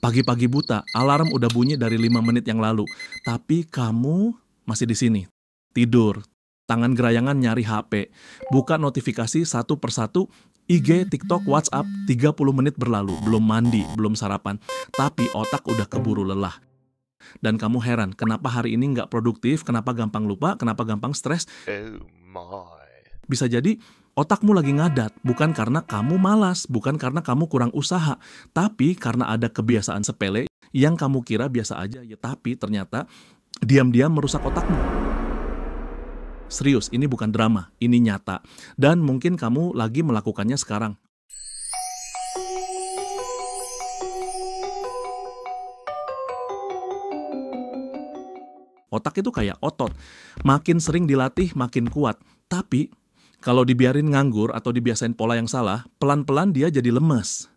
Pagi-pagi buta, alarm udah bunyi dari 5 menit yang lalu. Tapi kamu masih di sini. Tidur. Tangan gerayangan nyari HP. Buka notifikasi satu persatu. IG, TikTok, WhatsApp, 30 menit berlalu. Belum mandi, belum sarapan. Tapi otak udah keburu lelah. Dan kamu heran, kenapa hari ini nggak produktif, kenapa gampang lupa, kenapa gampang stres. Oh my. Bisa jadi otakmu lagi ngadat, bukan karena kamu malas, bukan karena kamu kurang usaha, tapi karena ada kebiasaan sepele yang kamu kira biasa aja, ya tapi ternyata diam-diam merusak otakmu. Serius, ini bukan drama, ini nyata. Dan mungkin kamu lagi melakukannya sekarang. Otak itu kayak otot, makin sering dilatih makin kuat, tapi kalau dibiarin nganggur atau dibiasain pola yang salah, pelan-pelan dia jadi lemes.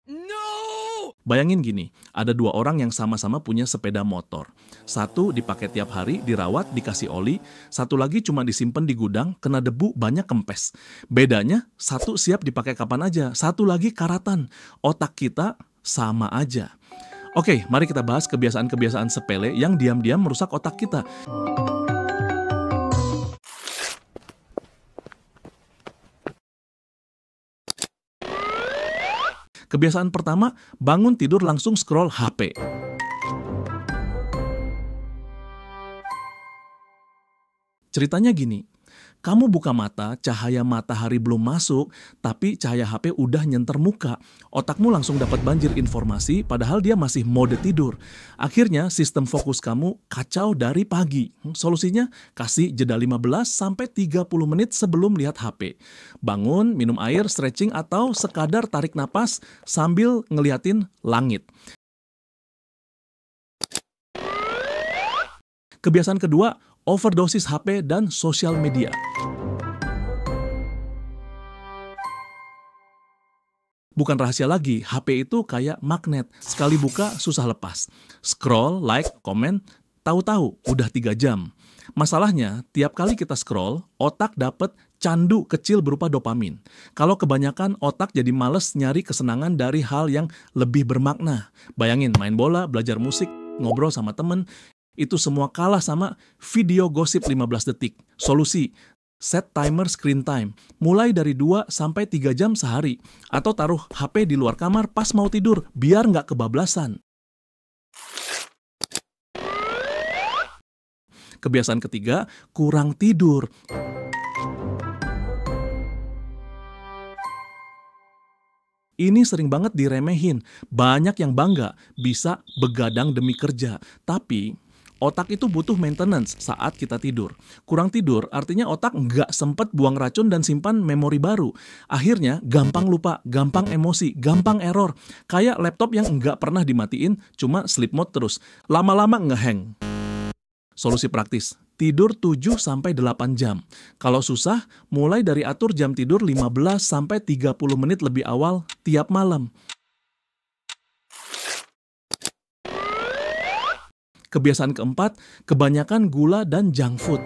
No! Bayangin gini, ada 2 orang yang sama-sama punya sepeda motor. Satu dipakai tiap hari, dirawat, dikasih oli. Satu lagi cuma disimpan di gudang, kena debu, banyak kempes. Bedanya, satu siap dipakai kapan aja, satu lagi karatan. Otak kita sama aja. Oke, mari kita bahas kebiasaan-kebiasaan sepele yang diam-diam merusak otak kita. Kebiasaan pertama, bangun tidur langsung scroll HP. Ceritanya gini, kamu buka mata, cahaya matahari belum masuk, tapi cahaya HP udah nyenter muka. Otakmu langsung dapat banjir informasi, padahal dia masih mode tidur. Akhirnya, sistem fokus kamu kacau dari pagi. Solusinya, kasih jeda 15-30 menit sebelum lihat HP. Bangun, minum air, stretching, atau sekadar tarik napas sambil ngeliatin langit. Kebiasaan kedua, overdosis HP dan sosial media. Bukan rahasia lagi, HP itu kayak magnet. Sekali buka, susah lepas. Scroll, like, komen, tahu-tahu udah 3 jam. Masalahnya, tiap kali kita scroll, otak dapat candu kecil berupa dopamin. Kalau kebanyakan, otak jadi males nyari kesenangan dari hal yang lebih bermakna. Bayangin, main bola, belajar musik, ngobrol sama temen, itu semua kalah sama video gosip 15 detik. Solusi, set timer screen time, mulai dari 2-3 jam sehari. Atau taruh HP di luar kamar pas mau tidur, biar nggak kebablasan. Kebiasaan ketiga, kurang tidur. Ini sering banget diremehin. Banyak yang bangga bisa begadang demi kerja. Tapi otak itu butuh maintenance saat kita tidur. Kurang tidur artinya otak nggak sempet buang racun dan simpan memori baru. Akhirnya gampang lupa, gampang emosi, gampang error. Kayak laptop yang nggak pernah dimatiin, cuma sleep mode terus. Lama-lama ngehang. Solusi praktis, tidur 7-8 jam. Kalau susah, mulai dari atur jam tidur 15-30 menit lebih awal tiap malam. Kebiasaan keempat, kebanyakan gula dan junk food.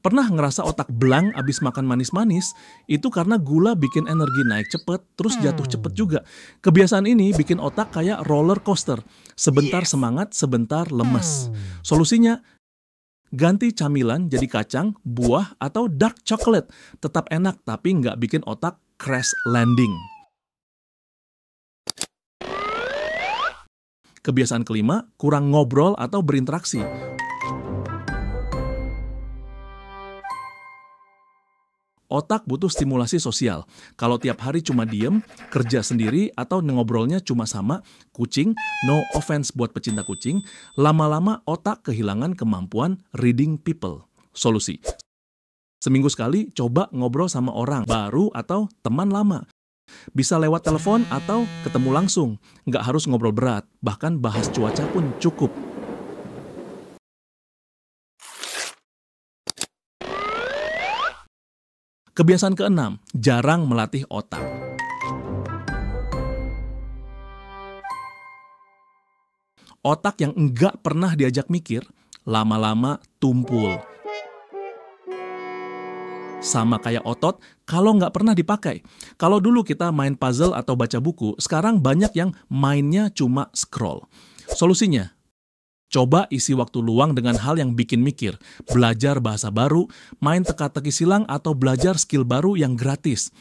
Pernah ngerasa otak blank abis makan manis-manis? Itu karena gula bikin energi naik cepet, terus jatuh cepet juga. Kebiasaan ini bikin otak kayak roller coaster. Sebentar semangat, sebentar lemes. Solusinya, ganti camilan jadi kacang, buah, atau dark chocolate. Tetap enak, tapi nggak bikin otak crash landing. Kebiasaan kelima, kurang ngobrol atau berinteraksi. Otak butuh stimulasi sosial. Kalau tiap hari cuma diem, kerja sendiri, atau ngobrolnya cuma sama kucing, no offense buat pecinta kucing, lama-lama otak kehilangan kemampuan reading people. Solusi, seminggu sekali coba ngobrol sama orang baru atau teman lama. Bisa lewat telepon atau ketemu langsung. Nggak harus ngobrol berat, bahkan bahas cuaca pun cukup. Kebiasaan keenam, jarang melatih otak. Otak yang enggak pernah diajak mikir, lama-lama tumpul. sama kayak otot kalau nggak pernah dipakai. Kalau dulu kita main puzzle atau baca buku, sekarang banyak yang mainnya cuma scroll. Solusinya, coba isi waktu luang dengan hal yang bikin mikir, belajar bahasa baru, main teka-teki silang, atau belajar skill baru yang gratis.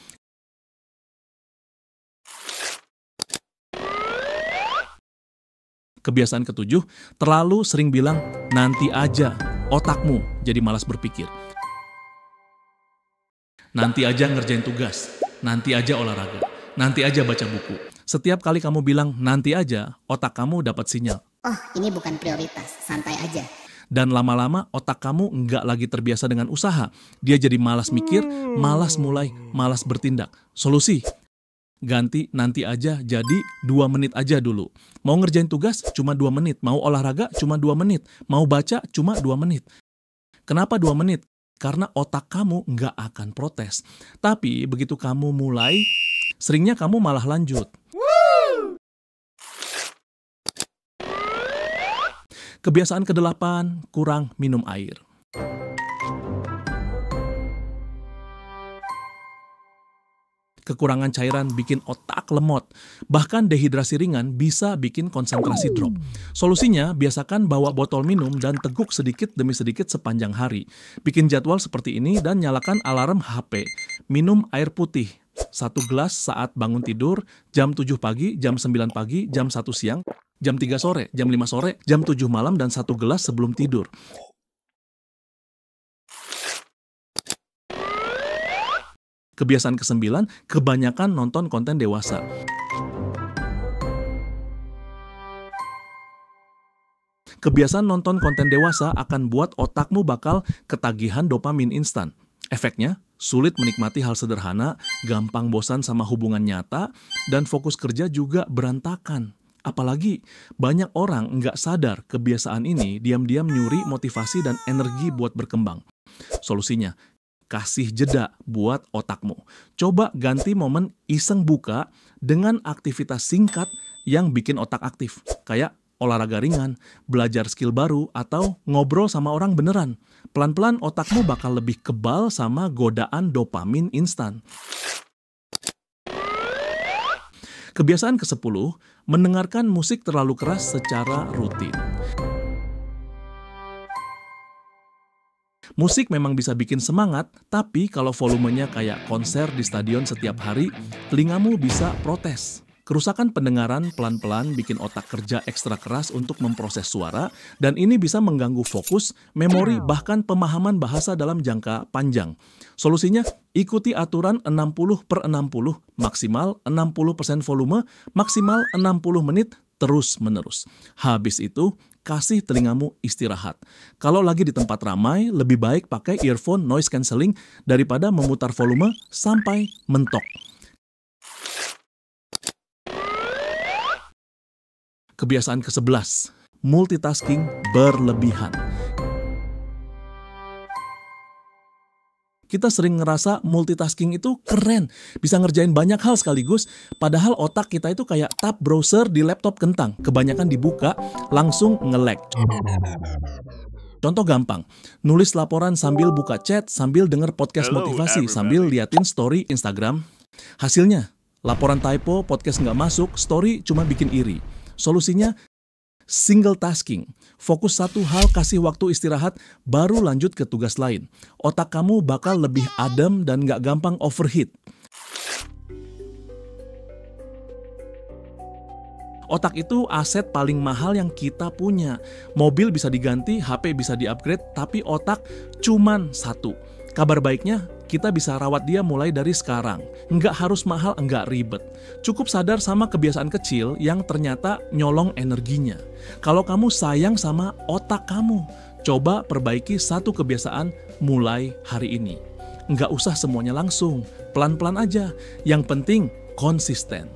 Kebiasaan ketujuh, terlalu sering bilang, nanti aja, otakmu jadi malas berpikir. Nanti aja ngerjain tugas, nanti aja olahraga, nanti aja baca buku. Setiap kali kamu bilang nanti aja, otak kamu dapat sinyal. Oh, ini bukan prioritas, santai aja. Dan lama-lama otak kamu nggak lagi terbiasa dengan usaha. Dia jadi malas mikir, malas mulai, malas bertindak. Solusi, ganti nanti aja jadi 2 menit aja dulu. Mau ngerjain tugas cuma 2 menit, mau olahraga cuma 2 menit, mau baca cuma 2 menit. Kenapa 2 menit? Karena otak kamu nggak akan protes. Tapi begitu kamu mulai, seringnya kamu malah lanjut. Kebiasaan ke-8, kurang minum air. Kekurangan cairan bikin otak lemot. Bahkan dehidrasi ringan bisa bikin konsentrasi drop. Solusinya, biasakan bawa botol minum dan teguk sedikit demi sedikit sepanjang hari. Bikin jadwal seperti ini dan nyalakan alarm HP. Minum air putih. 1 gelas saat bangun tidur, jam 7 pagi, jam 9 pagi, jam 1 siang, jam 3 sore, jam 5 sore, jam 7 malam, dan 1 gelas sebelum tidur. Kebiasaan ke-9, kebanyakan nonton konten dewasa. Kebiasaan nonton konten dewasa akan buat otakmu bakal ketagihan dopamin instan. Efeknya, sulit menikmati hal sederhana, gampang bosan sama hubungan nyata, dan fokus kerja juga berantakan. Apalagi, banyak orang nggak sadar kebiasaan ini diam-diam nyuri motivasi dan energi buat berkembang. Solusinya, kasih jeda buat otakmu. Coba ganti momen iseng buka dengan aktivitas singkat yang bikin otak aktif. Kayak olahraga ringan, belajar skill baru, atau ngobrol sama orang beneran. Pelan-pelan otakmu bakal lebih kebal sama godaan dopamin instan. Kebiasaan ke-10, mendengarkan musik terlalu keras secara rutin. Musik memang bisa bikin semangat, tapi kalau volumenya kayak konser di stadion setiap hari, telingamu bisa protes. Kerusakan pendengaran pelan-pelan bikin otak kerja ekstra keras untuk memproses suara, dan ini bisa mengganggu fokus, memori, bahkan pemahaman bahasa dalam jangka panjang. Solusinya, ikuti aturan 60/60, maksimal 60% volume, maksimal 60 menit, terus-menerus. Habis itu, kasih telingamu istirahat. Kalau lagi di tempat ramai, lebih baik pakai earphone noise cancelling daripada memutar volume sampai mentok. Kebiasaan ke-11, multitasking berlebihan. Kita sering ngerasa multitasking itu keren, bisa ngerjain banyak hal sekaligus, padahal otak kita itu kayak tab browser di laptop kentang, kebanyakan dibuka, langsung nge-lag. Contoh gampang, nulis laporan sambil buka chat, sambil denger podcast motivasi, sambil liatin story Instagram. Hasilnya, laporan typo, podcast nggak masuk, story cuma bikin iri. Solusinya, single tasking. Fokus satu hal, kasih waktu istirahat, baru lanjut ke tugas lain. Otak kamu bakal lebih adem dan nggak gampang overheat. Otak itu aset paling mahal yang kita punya. Mobil bisa diganti, HP bisa di-upgrade, tapi otak cuman satu. Kabar baiknya, kita bisa rawat dia mulai dari sekarang. Nggak harus mahal, nggak ribet. Cukup sadar sama kebiasaan kecil yang ternyata nyolong energinya. Kalau kamu sayang sama otak kamu, coba perbaiki satu kebiasaan mulai hari ini. Nggak usah semuanya langsung, pelan-pelan aja. Yang penting, konsisten.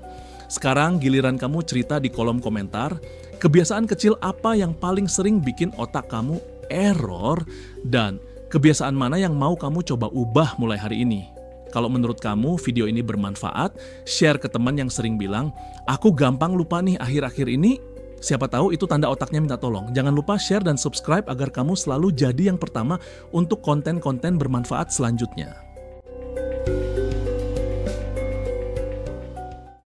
Sekarang giliran kamu cerita di kolom komentar, kebiasaan kecil apa yang paling sering bikin otak kamu error, dan kebiasaan mana yang mau kamu coba ubah mulai hari ini. Kalau menurut kamu video ini bermanfaat, share ke teman yang sering bilang, aku gampang lupa nih akhir-akhir ini. Siapa tahu itu tanda otaknya minta tolong. Jangan lupa share dan subscribe agar kamu selalu jadi yang pertama untuk konten-konten bermanfaat selanjutnya.